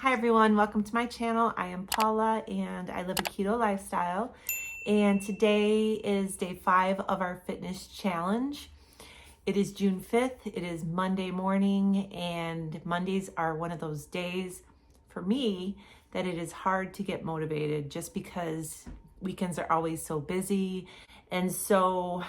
Hi everyone, welcome to my channel. I am Paula and I live a keto lifestyle. And today is day 5 of our fitness challenge. It is June 5th. It is Monday morning, and Mondays are one of those days for me that it is hard to get motivated just because weekends are always so busy. And so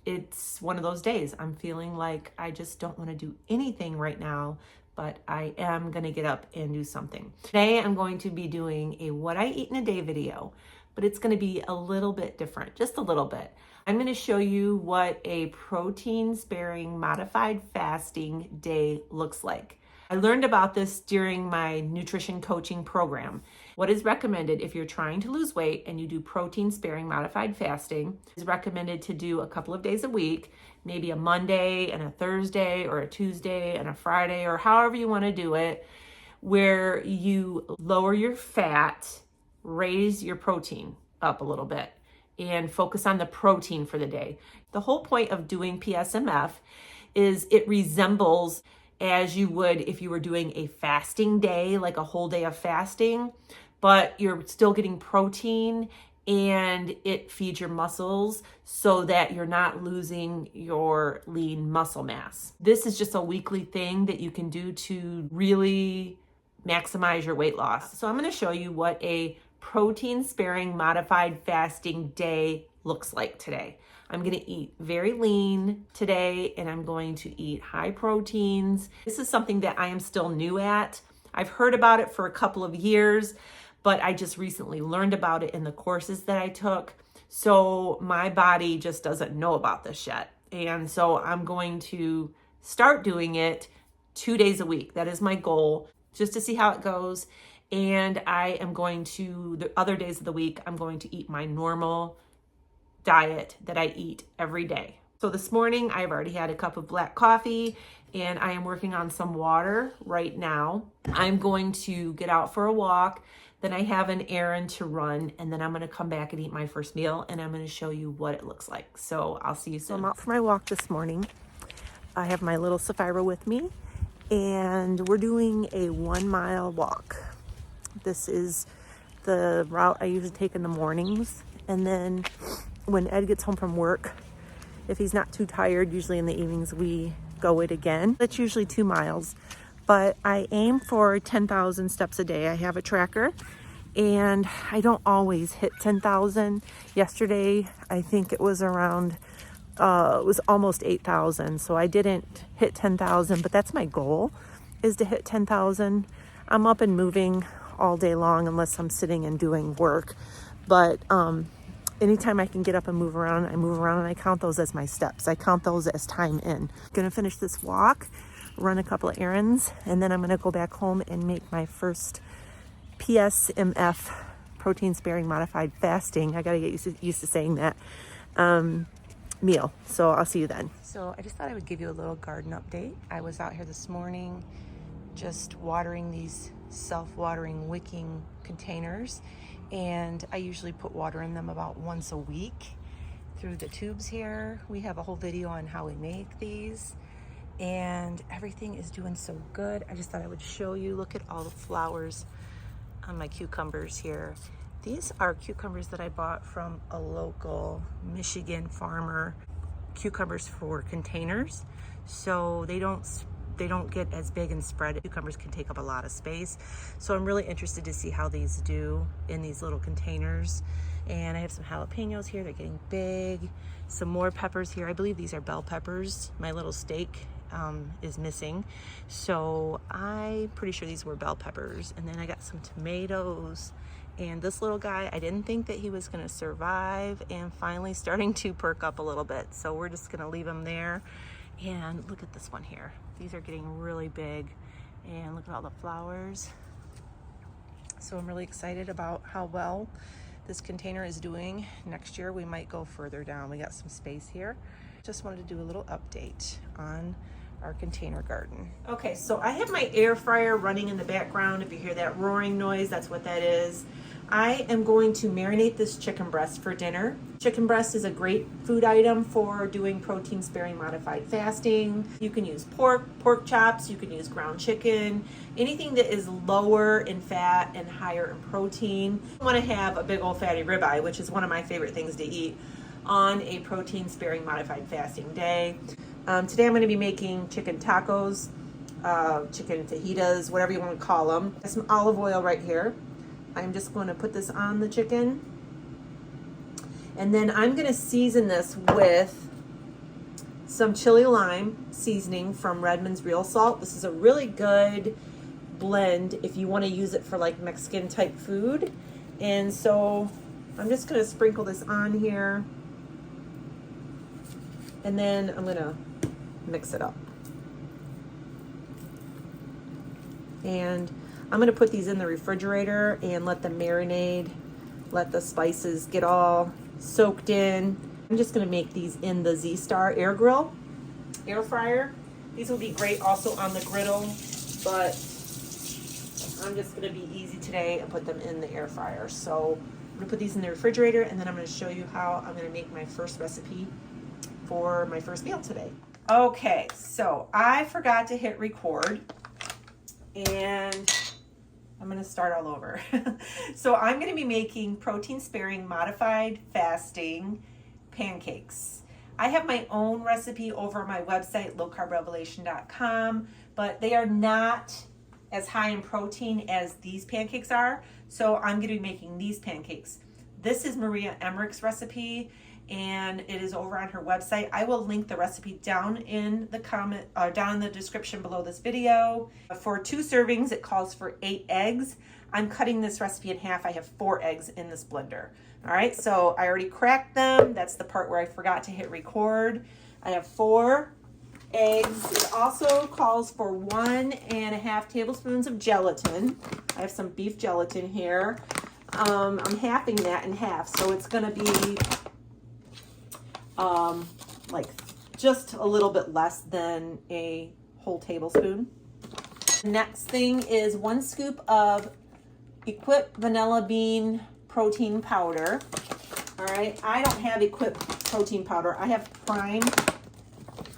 it's one of those days. I'm feeling like I just don't want to do anything right now, but I am going to get up and do something. Today I'm going to be doing a what I eat in a day video, but it's going to be a little bit different, just a little bit. I'm going to show you what a protein sparing modified fasting day looks like. I learned about this during my nutrition coaching program. What is recommended if you're trying to lose weight and you do protein sparing modified fasting is recommended to do a couple of days a week, maybe a Monday and a Thursday or a Tuesday and a Friday, or however you want to do it, where you lower your fat, raise your protein up a little bit, and focus on the protein for the day. The whole point of doing PSMF is it resembles as you would if you were doing a fasting day, like a whole day of fasting, but you're still getting protein and it feeds your muscles so that you're not losing your lean muscle mass. This is just a weekly thing that you can do to really maximize your weight loss. So I'm going to show you what a protein sparing modified fasting day looks like today. I'm going to eat very lean today, and I'm going to eat high proteins. This is something that I am still new at. I've heard about it for a couple of years, but I just recently learned about it in the courses that I took. So my body just doesn't know about this yet. And so I'm going to start doing it 2 days a week. That is my goal, just to see how it goes. And I am going to, the other days of the week, I'm going to eat my normal diet that I eat every day. So this morning I've already had a cup of black coffee and I am working on some water right now. I'm going to get out for a walk. Then I have an errand to run, and then I'm going to come back and eat my first meal, and I'm going to show you what it looks like. So I'll see you soon. So I'm out for my walk this morning. I have my little Sapphira with me, and we're doing a 1 mile walk. This is the route I usually take in the mornings, and then when Ed gets home from work, if he's not too tired, usually in the evenings we go it again. It's usually 2 miles, but I aim for 10,000 steps a day. I have a tracker and I don't always hit 10,000. Yesterday, I think it was around, it was almost 8,000. So I didn't hit 10,000, but that's my goal, is to hit 10,000. I'm up and moving all day long unless I'm sitting and doing work. But anytime I can get up and move around, I move around, and I count those as my steps. I count those as time in. Gonna finish this walk, run a couple of errands, and then I'm gonna go back home and make my first PSMF, protein sparing modified fasting. I gotta get used to saying that, meal. So I'll see you then. So I just thought I would give you a little garden update. I was out here this morning just watering these self-watering wicking containers, and I usually put water in them about once a week through the tubes here. We have a whole video on how we make these, and everything is doing so good. I just thought I would show you. Look at all the flowers on my cucumbers here. These are cucumbers that I bought from a local Michigan farmer. Cucumbers for containers, so they don't get as big and spread. Cucumbers can take up a lot of space. So I'm really interested to see how these do in these little containers. And I have some jalapenos here, they're getting big. Some more peppers here. I believe these are bell peppers. My little steak is missing. So I'm pretty sure these were bell peppers. And then I got some tomatoes. And this little guy, I didn't think that he was gonna survive, and finally starting to perk up a little bit. So we're just gonna leave him there. And look at this one here. These are getting really big, and look at all the flowers. So I'm really excited about how well this container is doing. Next year we might go further down. We got some space here. Just wanted to do a little update on our container garden. Okay, so I have my air fryer running in the background. If you hear that roaring noise, that's what that is. I am going to marinate this chicken breast for dinner. Chicken breast is a great food item for doing protein sparing modified fasting. You can use pork chops, you can use ground chicken, anything that is lower in fat and higher in protein. I want to have a big old fatty ribeye, which is one of my favorite things to eat on a protein sparing modified fasting day. Today I'm going to be making chicken tacos, chicken fajitas, whatever you want to call them. Some olive oil right here. I'm just going to put this on the chicken. And then I'm going to season this with some chili lime seasoning from Redmond's Real Salt. This is a really good blend if you want to use it for like Mexican type food. And so I'm just going to sprinkle this on here. And then I'm going to mix it up. And I'm going to put these in the refrigerator and let them marinate, let the spices get all soaked in. I'm just going to make these in the Z-Star air fryer. These will be great also on the griddle, but I'm just going to be easy today and put them in the air fryer. So I'm going to put these in the refrigerator, and then I'm going to show you how I'm going to make my first recipe for my first meal today. Okay, so I forgot to hit record, and I'm going to start all over. So I'm going to be making protein sparing modified fasting pancakes. I have my own recipe over on my website, lowcarbrevelation.com, but they are not as high in protein as these pancakes are. So I'm going to be making these pancakes. This is Maria Emmerich's recipe, and it is over on her website. I will link the recipe down in the description below this video. For 2 servings, it calls for 8 eggs. I'm cutting this recipe in half. I have 4 eggs in this blender. All right, so I already cracked them. That's the part where I forgot to hit record. I have 4 eggs. It also calls for 1.5 tablespoons of gelatin. I have some beef gelatin here. I'm halving that in half, so it's gonna be like just a little bit less than a whole tablespoon. The next thing is 1 scoop of Equip Vanilla Bean protein powder. All right, I don't have Equip protein powder. I have Prime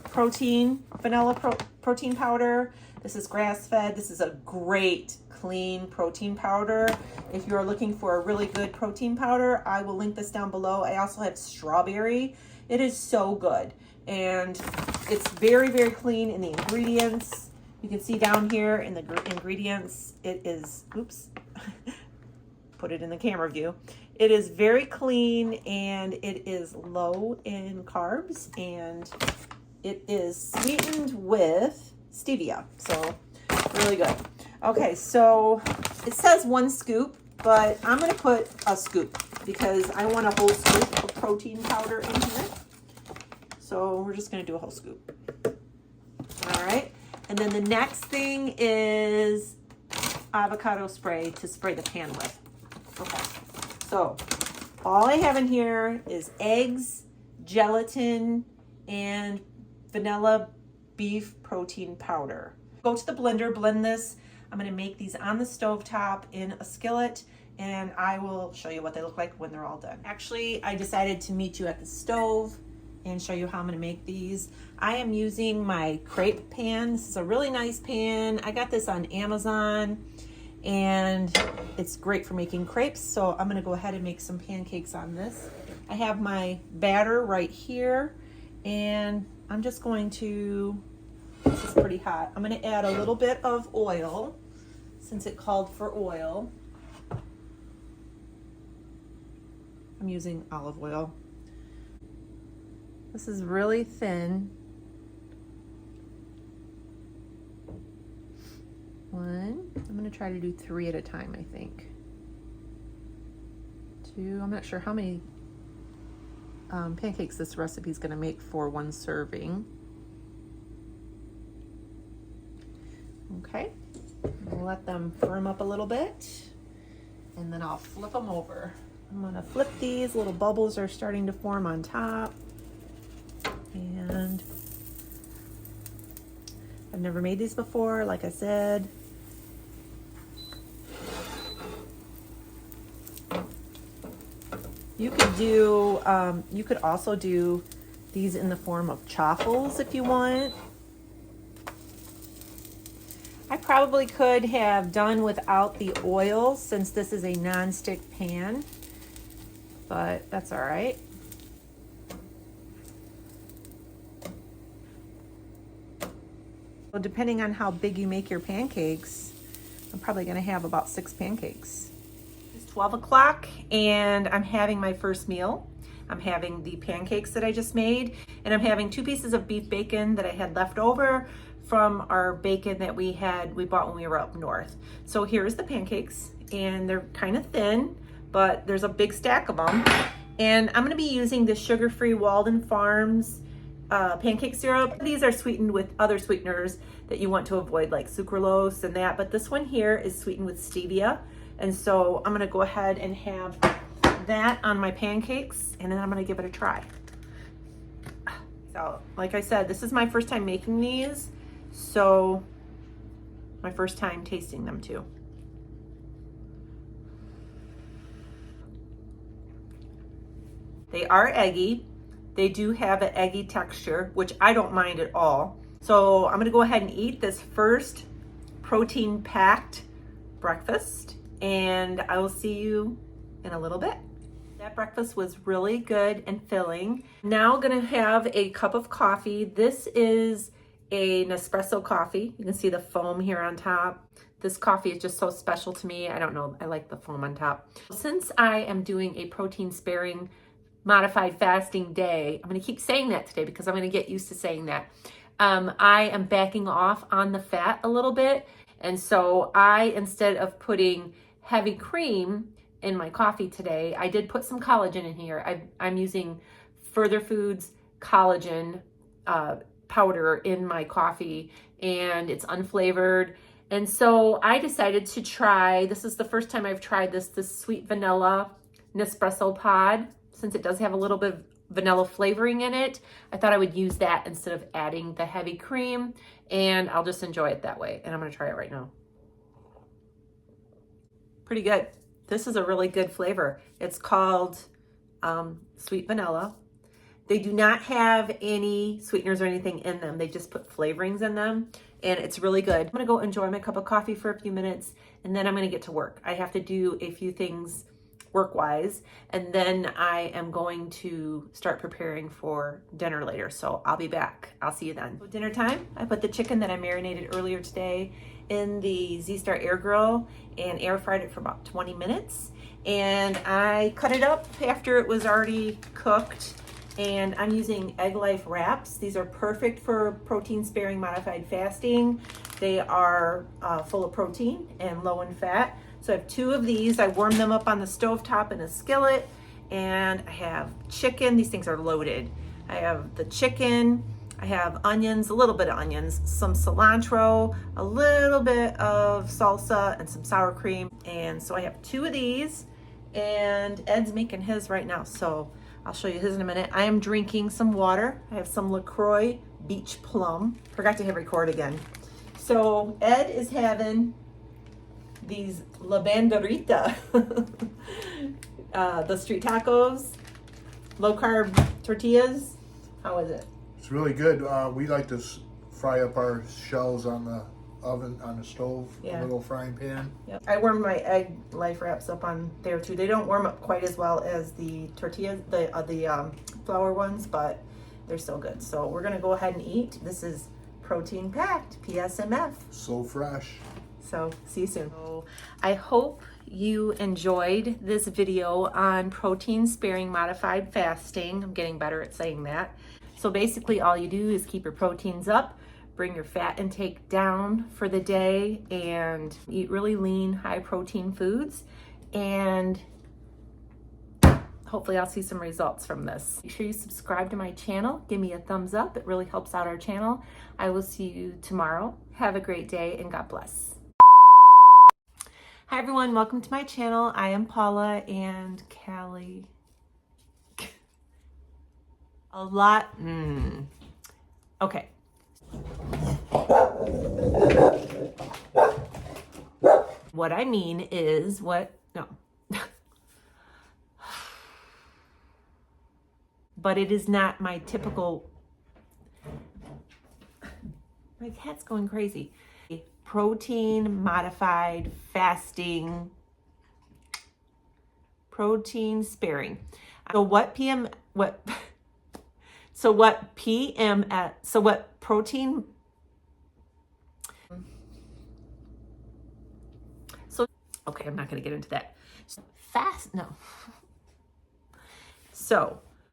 protein, vanilla protein powder. This is grass-fed. This is a great clean protein powder. If you're looking for a really good protein powder, I will link this down below. I also have strawberry. It is so good, and it's very, very clean in the ingredients. You can see down here in the ingredients, it is, oops, put it in the camera view. It is very clean, and it is low in carbs, and it is sweetened with stevia, so really good. Okay, so it says 1 scoop, but I'm gonna put a scoop because I want a whole scoop of protein powder in here. So we're just gonna do a whole scoop. All right, and then the next thing is avocado spray to spray the pan with. Okay, so all I have in here is eggs, gelatin, and vanilla beef protein powder. Go to the blender, blend this. I'm gonna make these on the stovetop in a skillet, and I will show you what they look like when they're all done. Actually, I decided to meet you at the stove and show you how I'm gonna make these. I am using my crepe pan. This is a really nice pan. I got this on Amazon, and it's great for making crepes, so I'm gonna go ahead and make some pancakes on this. I have my batter right here, and I'm just going to, this is pretty hot, I'm gonna add a little bit of oil, since it called for oil. I'm using olive oil. This is really thin. 1, I'm gonna try to do 3 at a time, I think. 2, I'm not sure how many pancakes this recipe is gonna make for 1 serving. Okay, we'll let them firm up a little bit, and then I'll flip them over. I'm gonna flip these. Little bubbles are starting to form on top, and I've never made these before, like I said. You could also do these in the form of chaffles if you want. I probably could have done without the oil since this is a non-stick pan, but that's all right. Well, depending on how big you make your pancakes, I'm probably gonna have about 6 pancakes. It's 12 o'clock and I'm having my first meal. I'm having the pancakes that I just made, and I'm having 2 pieces of beef bacon that I had left over from our bacon that we bought when we were up north. So here's the pancakes, and they're kind of thin, but there's a big stack of them. And I'm gonna be using the sugar-free Walden Farms pancake syrup. These are sweetened with other sweeteners that you want to avoid, like sucralose and that, but this one here is sweetened with stevia. And so I'm gonna go ahead and have that on my pancakes, and then I'm gonna give it a try. So, like I said, this is my first time making these, so my first time tasting them too. They are eggy. They do have an eggy texture, which I don't mind at all. So I'm gonna go ahead and eat this first protein-packed breakfast, and I will see you in a little bit. That breakfast was really good and filling. Now gonna have a cup of coffee. This is a Nespresso coffee. You can see the foam here on top. This coffee is just so special to me. I don't know, I like the foam on top. Since I am doing a protein sparing modified fasting day, I'm gonna keep saying that today because I'm gonna get used to saying that. I am backing off on the fat a little bit. And so instead of putting heavy cream in my coffee today, I did put some collagen in here. I'm using Further Foods collagen powder in my coffee, and it's unflavored. And so I decided to try, this is the first time I've tried this sweet vanilla Nespresso pod. Since it does have a little bit of vanilla flavoring in it, I thought I would use that instead of adding the heavy cream, and I'll just enjoy it that way. And I'm gonna try it right now. Pretty good. This is a really good flavor. It's called sweet vanilla. They do not have any sweeteners or anything in them. They just put flavorings in them, and it's really good. I'm gonna go enjoy my cup of coffee for a few minutes, and then I'm gonna get to work. I have to do a few things work-wise, and then I am going to start preparing for dinner later. So I'll be back. I'll see you then. So dinner time, I put the chicken that I marinated earlier today in the Z-Star air grill and air fried it for about 20 minutes. And I cut it up after it was already cooked, and I'm using Egg Life wraps. These are perfect for protein sparing modified fasting. They are full of protein and low in fat. So I have 2 of these. I warm them up on the stovetop in a skillet, and I have chicken. These things are loaded. I have the chicken, I have onions, a little bit of onions, some cilantro, a little bit of salsa, and some sour cream. And so I have 2 of these, and Ed's making his right now, so I'll show you his in a minute. I am drinking some water. I have some LaCroix Beach Plum. Forgot to hit record again. So Ed is having these La Banderita, the street tacos, low carb tortillas. How is it? It's really good. We like to fry up our shells on the oven, on the stove, a little frying pan. Yep. I warm my Egg Life wraps up on there too. They don't warm up quite as well as the tortillas, the flour ones, but they're still good. So we're gonna go ahead and eat. This is protein packed, PSMF. So fresh. So see you soon. So I hope you enjoyed this video on protein sparing modified fasting. I'm getting better at saying that. So basically all you do is keep your proteins up, bring your fat intake down for the day, and eat really lean, high protein foods. And hopefully I'll see some results from this. Make sure you subscribe to my channel. Give me a thumbs up. It really helps out our channel. I will see you tomorrow. Have a great day, and God bless. Hi everyone, welcome to my channel. I am Paula and Callie. Okay. What I mean is no. but it is not my typical. My cat's going crazy. Protein modified fasting, protein sparing. So what protein, okay, I'm not going to get into that. So